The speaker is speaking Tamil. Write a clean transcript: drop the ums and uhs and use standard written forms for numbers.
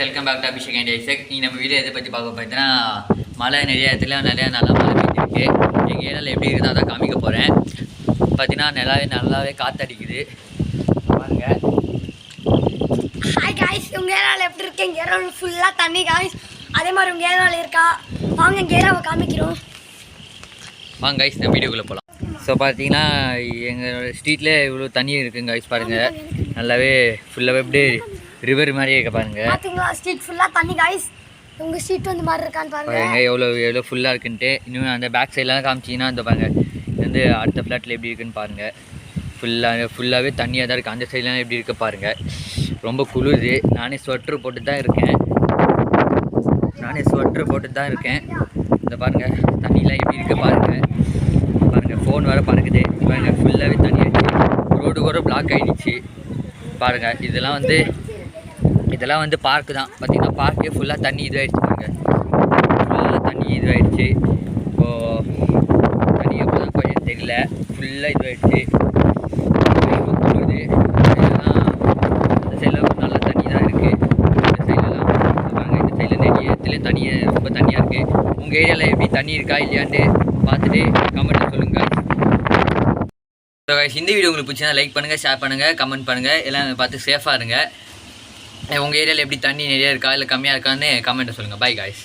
Welcome back to Abhishek and Isaac. நீ நம்ம வீடியோ எதை பற்றி பார்க்க பார்த்தீங்கன்னா மழை நிறைய இடத்துல நல்லா மழை பெஞ்சிருக்கு. எங்கள் ஏரியாவில் எப்படி இருக்குதோ அதான் காமிக்க போகிறேன். பார்த்தீங்கன்னா நல்லாவே காற்றடிக்குது பாருங்க. ஹாய் காய்ஸ், உங்கள் ஏரியாவில் எப்படி இருக்கு? எங்கள் ஏரியாவில் ஃபுல்லாக தண்ணி காய்ஸ். அதே மாதிரி உங்கள் ஏரியாவில் இருக்கா? வாங்க எங்கள் ஏரியாவை காமிக்கிறோம். வாங்க காய்ஸ், நம்ம வீடியோக்குள்ளே போகலாம். ஸோ பார்த்தீங்கன்னா எங்கள் ஸ்ட்ரீட்டில் இவ்வளோ தண்ணி இருக்குங்க காய்ஸ். பாருங்கள் நல்லாவே ஃபுல்லாகவே அப்படியே ரிவர் மாதிரியே இருக்க பாருங்க. பார்த்தீங்களா ஸ்ட்ரீட் ஃபுல்லாக தண்ணி காய்ஸ். உங்கள் ஸ்ட்ரீட் வந்து மாதிரி இருக்கான்னு பாருங்க. எவ்வளோ ஃபுல்லாக இருக்குன்ட்டு. இன்னும் அந்த பேக் சைட்லாம் காமிச்சிங்கன்னா அந்த பாருங்கள் இது வந்து அடுத்த ஃப்ளாட்டில் எப்படி இருக்குன்னு பாருங்கள். ஃபுல்லாகவே தண்ணியாக தான் இருக்குது. அந்த சைட்லாம் எப்படி இருக்க பாருங்கள். ரொம்ப குளிருது. நானே ஸ்வெட்ரு போட்டு தான் இருக்கேன். இந்த பாருங்கள் தண்ணியெலாம் எப்படி இருக்க பாருங்கள். ஃபோன் வேறு பறக்குது பாருங்கள். ஃபுல்லாகவே தண்ணி ஆகிடுச்சு. ரோடு கூட பிளாக் ஆகிடுச்சு பாருங்கள். இதெல்லாம் வந்து பார்க்கு தான். பார்த்திங்கன்னா பார்க்கே ஃபுல்லாக தண்ணி இதுவாகிடுச்சு பாருங்கள். ஃபுல்லாக தண்ணி இதுவாகிடுச்சு. இப்போது தண்ணி எப்போ தான் கொஞ்சம் தெரியல. ஃபுல்லாக இதுவாகிடுச்சு. இதெல்லாம் இந்த சைடில் நல்ல தண்ணி தான் இருக்குது. இந்த சைட்லலாம் பாருங்கள். இந்த சைடில் நிறைய இடத்துல ரொம்ப தண்ணியாக இருக்குது. உங்கள் ஏரியாவில் எப்படி தண்ணி இருக்கா இல்லையான்ட்டு பார்த்துட்டு கமெண்ட்டில் சொல்லுங்கள். இந்த வீடியோ உங்களுக்கு பிடிச்சா லைக் பண்ணுங்கள், ஷேர் பண்ணுங்கள், கமெண்ட் பண்ணுங்கள். எல்லாம் பார்த்து சேஃபாக இருங்க. உங்கள் ஏரியாவில் எப்படி தண்ணி நிறையா இருக்கா இல்லை கம்மியாக இருக்கான்னு கமெண்ட்டை சொல்லுங்கள். By guys.